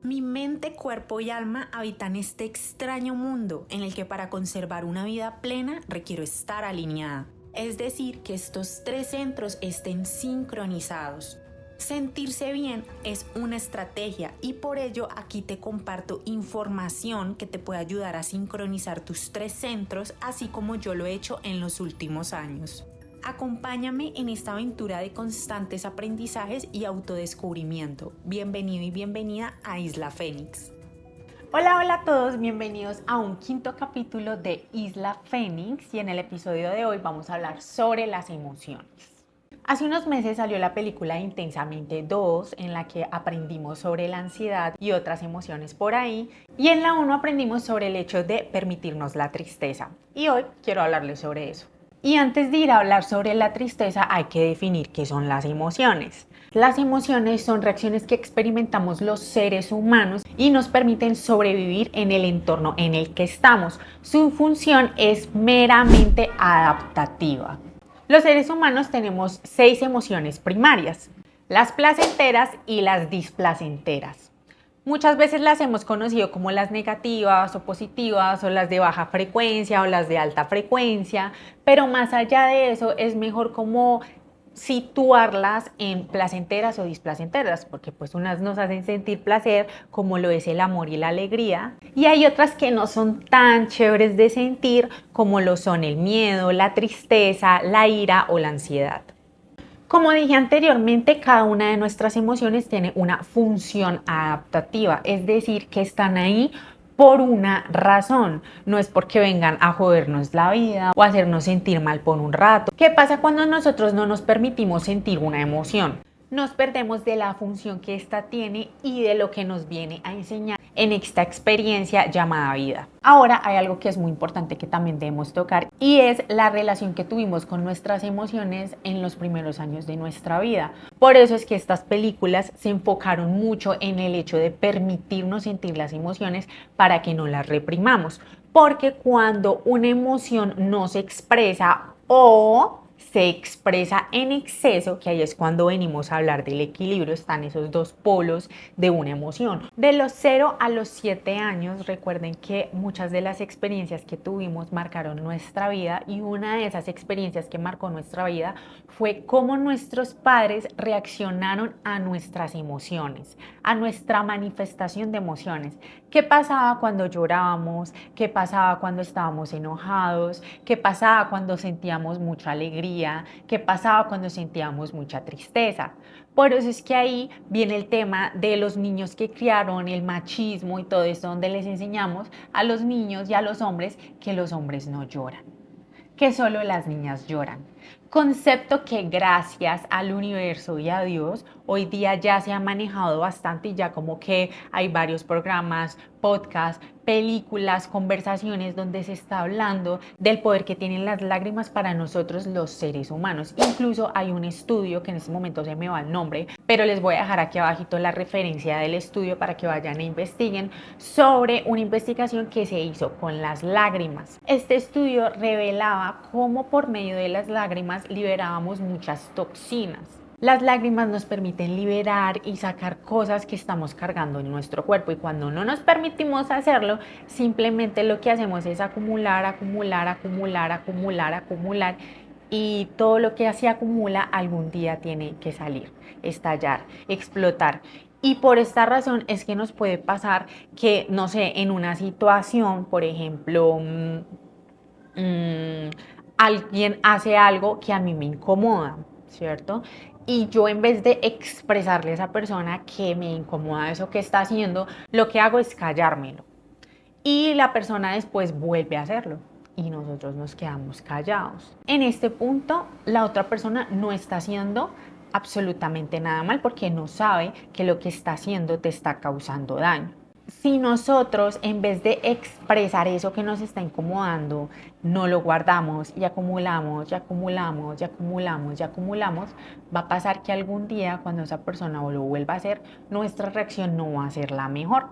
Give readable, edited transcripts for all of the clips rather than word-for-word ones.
Mi mente, cuerpo y alma habitan este extraño mundo en el que para conservar una vida plena requiero estar alineada. Es decir, que estos tres centros estén sincronizados. Sentirse bien es una estrategia y por ello aquí te comparto información que te puede ayudar a sincronizar tus tres centros, así como yo lo he hecho en los últimos años. Acompáñame en esta aventura de constantes aprendizajes y autodescubrimiento. Bienvenido y bienvenida a Isla Fénix. Hola a todos, bienvenidos a un quinto capítulo de Isla Fénix y en el episodio de hoy vamos a hablar sobre las emociones. Hace unos meses salió la película Intensamente 2 en la que aprendimos sobre la ansiedad y otras emociones por ahí, y en la 1 aprendimos sobre el hecho de permitirnos la tristeza y hoy quiero hablarles sobre eso. Y antes de ir a hablar sobre la tristeza hay que definir qué son las emociones. Las emociones son reacciones que experimentamos los seres humanos y nos permiten sobrevivir en el entorno en el que estamos. Su función es meramente adaptativa. Los seres humanos tenemos 6 emociones primarias: las placenteras y las displacenteras. Muchas veces las hemos conocido como las negativas o positivas, o las de baja frecuencia o las de alta frecuencia, pero más allá de eso es mejor como situarlas en placenteras o displacenteras, porque pues unas nos hacen sentir placer, como lo es el amor y la alegría, y hay otras que no son tan chéveres de sentir, como lo son el miedo, la tristeza, la ira o la ansiedad. Como dije anteriormente, cada una de nuestras emociones tiene una función adaptativa, es decir, que están ahí por una razón, no es porque vengan a jodernos la vida o hacernos sentir mal por un rato. ¿Qué pasa cuando nosotros no nos permitimos sentir una emoción? Nos perdemos de la función que ésta tiene y de lo que nos viene a enseñar en esta experiencia llamada vida. Ahora hay algo que es muy importante que también debemos tocar, y es la relación que tuvimos con nuestras emociones en los primeros años de nuestra vida. Por eso es que estas películas se enfocaron mucho en el hecho de permitirnos sentir las emociones para que no las reprimamos, porque cuando una emoción no se expresa o se expresa en exceso, que ahí es cuando venimos a hablar del equilibrio, están esos dos polos de una emoción. De los 0 a los 7 años, recuerden que muchas de las experiencias que tuvimos marcaron nuestra vida, y una de esas experiencias que marcó nuestra vida fue cómo nuestros padres reaccionaron a nuestras emociones, a nuestra manifestación de emociones. ¿Qué pasaba cuando llorábamos? ¿Qué pasaba cuando estábamos enojados? ¿Qué pasaba cuando sentíamos mucha alegría? ¿Qué pasaba cuando sentíamos mucha tristeza? Por eso es que ahí viene el tema de los niños que criaron, el machismo y todo esto, donde les enseñamos a los niños y a los hombres que los hombres no lloran, que solo las niñas lloran. Concepto que gracias al universo y a Dios hoy día ya se ha manejado bastante, y ya como que hay varios programas, podcasts, películas, conversaciones donde se está hablando del poder que tienen las lágrimas para nosotros los seres humanos. Incluso hay un estudio que en este momento se me va el nombre, pero les voy a dejar aquí abajito la referencia del estudio para que vayan e investiguen sobre una investigación que se hizo con las lágrimas. Este estudio revelaba cómo por medio de las lágrimas liberábamos muchas toxinas. Las lágrimas nos permiten liberar y sacar cosas que estamos cargando en nuestro cuerpo, y cuando no nos permitimos hacerlo, simplemente lo que hacemos es acumular, acumular, acumular, acumular, acumular, y todo lo que se acumula algún día tiene que salir, estallar, explotar. Y por esta razón es que nos puede pasar que, no sé, en una situación, por ejemplo, alguien hace algo que a mí me incomoda, ¿cierto? Y yo, en vez de expresarle a esa persona que me incomoda eso que está haciendo, lo que hago es callármelo. Y la persona después vuelve a hacerlo y nosotros nos quedamos callados. En este punto, la otra persona no está haciendo absolutamente nada mal, porque no sabe que lo que está haciendo te está causando daño. Si nosotros, en vez de expresar eso que nos está incomodando, no lo guardamos y acumulamos y acumulamos y acumulamos y acumulamos, va a pasar que algún día, cuando esa persona lo vuelva a hacer, nuestra reacción no va a ser la mejor.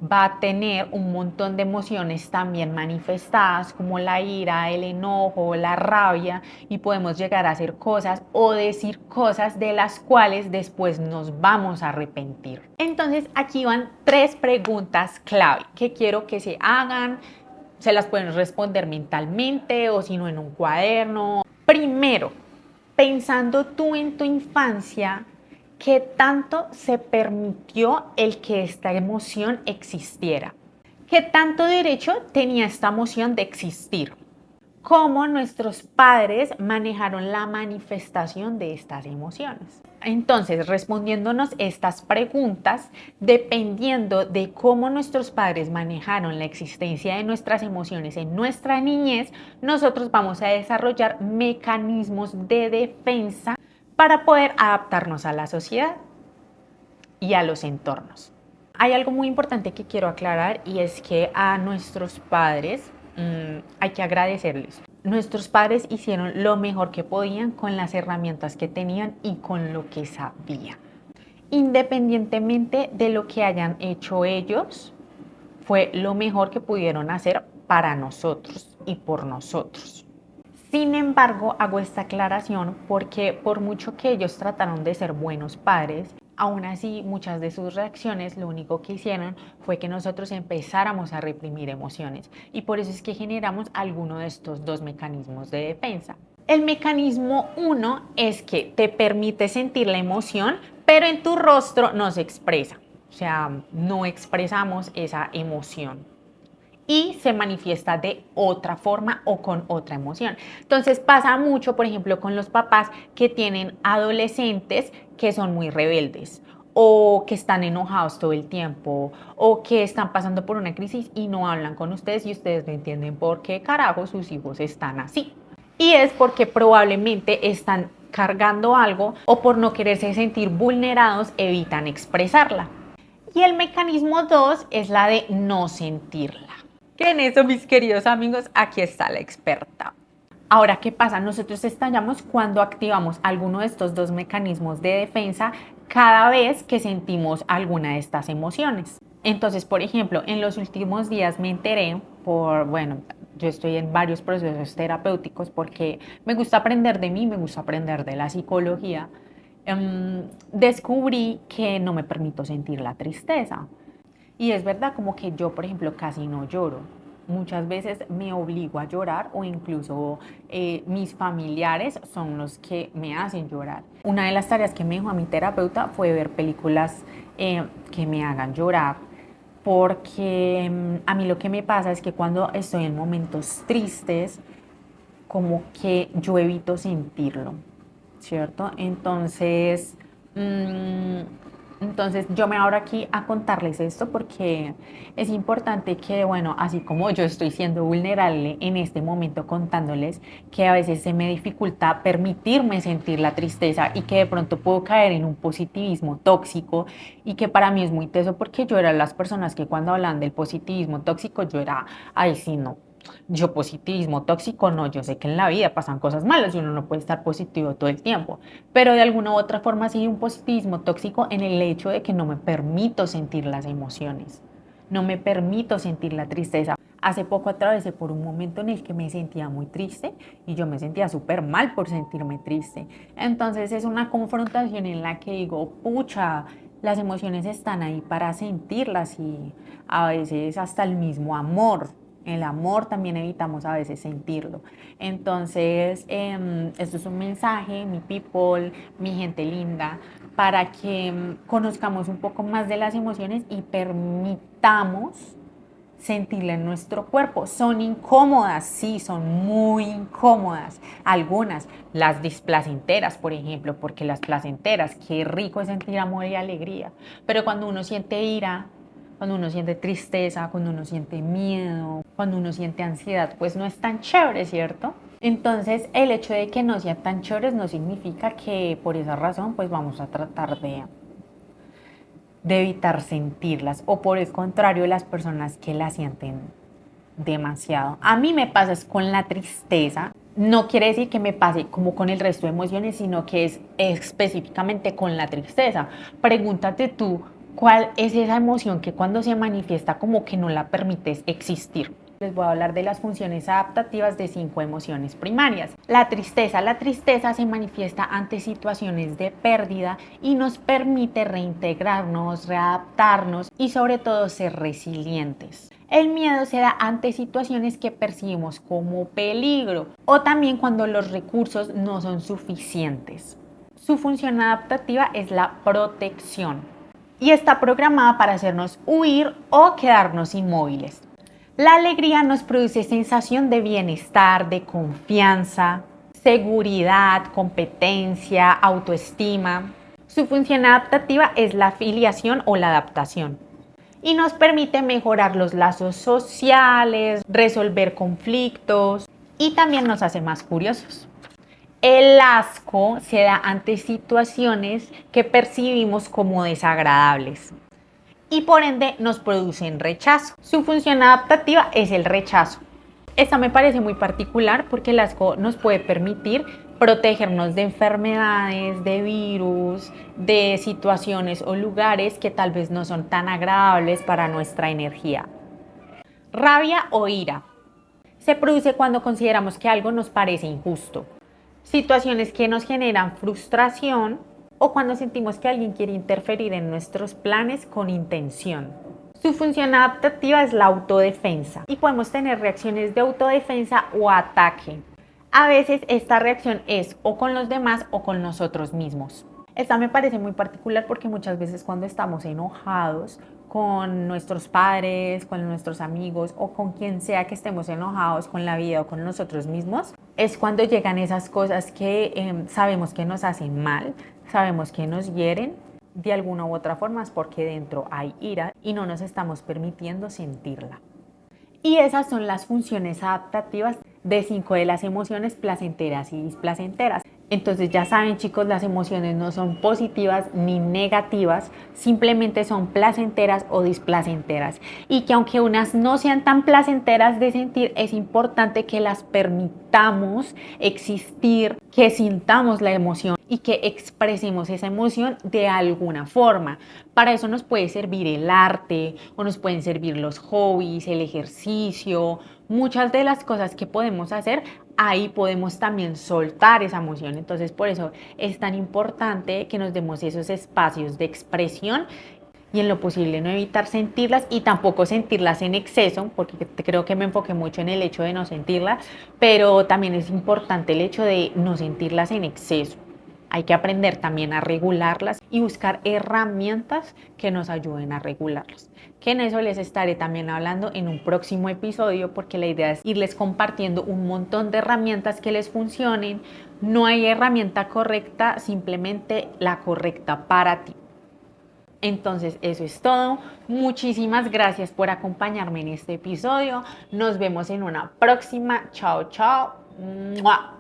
va a tener un montón de emociones también manifestadas, como la ira, el enojo, la rabia, y podemos llegar a hacer cosas o decir cosas de las cuales después nos vamos a arrepentir. Entonces aquí van 3 preguntas clave que quiero que se hagan. Se las pueden responder mentalmente o si no en un cuaderno. Primero, pensando tú en tu infancia, ¿qué tanto se permitió el que esta emoción existiera? ¿Qué tanto derecho tenía esta emoción de existir? ¿Cómo nuestros padres manejaron la manifestación de estas emociones? Entonces, respondiéndonos estas preguntas, dependiendo de cómo nuestros padres manejaron la existencia de nuestras emociones en nuestra niñez, nosotros vamos a desarrollar mecanismos de defensa para poder adaptarnos a la sociedad y a los entornos. Hay algo muy importante que quiero aclarar y es que a nuestros padres hay que agradecerles. Nuestros padres hicieron lo mejor que podían con las herramientas que tenían y con lo que sabían. Independientemente de lo que hayan hecho ellos, fue lo mejor que pudieron hacer para nosotros y por nosotros. Sin embargo, hago esta aclaración porque por mucho que ellos trataron de ser buenos padres, aún así muchas de sus reacciones lo único que hicieron fue que nosotros empezáramos a reprimir emociones y por eso es que generamos alguno de estos 2 mecanismos de defensa. El mecanismo 1 es que te permite sentir la emoción, pero en tu rostro no se expresa, o sea, no expresamos esa emoción y se manifiesta de otra forma o con otra emoción. Entonces pasa mucho, por ejemplo, con los papás que tienen adolescentes que son muy rebeldes o que están enojados todo el tiempo o que están pasando por una crisis y no hablan con ustedes y ustedes no entienden por qué carajo sus hijos están así. Y es porque probablemente están cargando algo o por no quererse sentir vulnerados evitan expresarla. Y el mecanismo 2 es la de no sentirla. Que en eso, mis queridos amigos, aquí está la experta. Ahora, ¿qué pasa? Nosotros estallamos cuando activamos alguno de estos 2 mecanismos de defensa cada vez que sentimos alguna de estas emociones. Entonces, por ejemplo, en los últimos días me enteré yo estoy en varios procesos terapéuticos porque me gusta aprender de mí, me gusta aprender de la psicología. Descubrí que no me permito sentir la tristeza. Y es verdad como que yo, por ejemplo, casi no lloro. Muchas veces me obligo a llorar o incluso mis familiares son los que me hacen llorar. Una de las tareas que me dijo a mi terapeuta fue ver películas que me hagan llorar, porque a mí lo que me pasa es que cuando estoy en momentos tristes, como que yo evito sentirlo, ¿cierto? Entonces yo me abro aquí a contarles esto porque es importante que, bueno, así como yo estoy siendo vulnerable en este momento contándoles que a veces se me dificulta permitirme sentir la tristeza y que de pronto puedo caer en un positivismo tóxico y que para mí es muy teso porque yo era las personas que cuando hablan del positivismo tóxico yo era, ay, sí, no. Yo positivismo tóxico, no, yo sé que en la vida pasan cosas malas y uno no puede estar positivo todo el tiempo, pero de alguna u otra forma sí hay un positivismo tóxico en el hecho de que no me permito sentir las emociones, no me permito sentir la tristeza. Hace poco atravesé por un momento en el que me sentía muy triste y yo me sentía súper mal por sentirme triste. Entonces es una confrontación en la que digo, pucha, las emociones están ahí para sentirlas y a veces hasta el mismo amor. El amor también evitamos a veces sentirlo. Entonces, esto es un mensaje, mi people, mi gente linda, para que conozcamos un poco más de las emociones y permitamos sentirla en nuestro cuerpo. Son incómodas, sí, son muy incómodas. Algunas, las displacenteras, por ejemplo, porque las placenteras, qué rico es sentir amor y alegría. Pero cuando uno siente ira, cuando uno siente tristeza, cuando uno siente miedo, cuando uno siente ansiedad, pues no es tan chévere, ¿cierto? Entonces, el hecho de que no sean tan chéveres no significa que por esa razón pues vamos a tratar de evitar sentirlas o por el contrario, las personas que las sienten demasiado. A mí me pasa es con la tristeza. No quiere decir que me pase como con el resto de emociones, sino que es específicamente con la tristeza. Pregúntate tú, ¿Cuál es esa emoción que cuando se manifiesta como que no la permites existir? Les voy a hablar de las funciones adaptativas de 5 emociones primarias. La tristeza se manifiesta ante situaciones de pérdida y nos permite reintegrarnos, readaptarnos y sobre todo ser resilientes. El miedo se da ante situaciones que percibimos como peligro o también cuando los recursos no son suficientes. Su función adaptativa es la protección y está programada para hacernos huir o quedarnos inmóviles. La alegría nos produce sensación de bienestar, de confianza, seguridad, competencia, autoestima. Su función adaptativa es la afiliación o la adaptación y nos permite mejorar los lazos sociales, resolver conflictos y también nos hace más curiosos. El asco se da ante situaciones que percibimos como desagradables y por ende nos producen rechazo. Su función adaptativa es el rechazo. Esta me parece muy particular porque el asco nos puede permitir protegernos de enfermedades, de virus, de situaciones o lugares que tal vez no son tan agradables para nuestra energía. Rabia o ira se produce cuando consideramos que algo nos parece injusto. Situaciones que nos generan frustración o cuando sentimos que alguien quiere interferir en nuestros planes con intención. Su función adaptativa es la autodefensa y podemos tener reacciones de autodefensa o ataque. A veces esta reacción es o con los demás o con nosotros mismos. Esta me parece muy particular porque muchas veces cuando estamos enojados con nuestros padres, con nuestros amigos o con quien sea que estemos enojados con la vida o con nosotros mismos, es cuando llegan esas cosas que sabemos que nos hacen mal, sabemos que nos hieren de alguna u otra forma, es porque dentro hay ira y no nos estamos permitiendo sentirla. Y esas son las funciones adaptativas de 5 de las emociones placenteras y displacenteras. Entonces ya saben, chicos, las emociones no son positivas ni negativas, simplemente son placenteras o displacenteras. Y que aunque unas no sean tan placenteras de sentir, es importante que las permitamos existir, que sintamos la emoción y que expresemos esa emoción de alguna forma. Para eso nos puede servir el arte o nos pueden servir los hobbies, el ejercicio, muchas de las cosas que podemos hacer. Ahí podemos también soltar esa emoción. Entonces, por eso es tan importante que nos demos esos espacios de expresión y en lo posible no evitar sentirlas y tampoco sentirlas en exceso, porque creo que me enfoqué mucho en el hecho de no sentirlas, pero también es importante el hecho de no sentirlas en exceso. Hay que aprender también a regularlas y buscar herramientas que nos ayuden a regularlas. Que en eso les estaré también hablando en un próximo episodio porque la idea es irles compartiendo un montón de herramientas que les funcionen. No hay herramienta correcta, simplemente la correcta para ti. Entonces eso es todo. Muchísimas gracias por acompañarme en este episodio. Nos vemos en una próxima. Chao, chao. ¡Mua!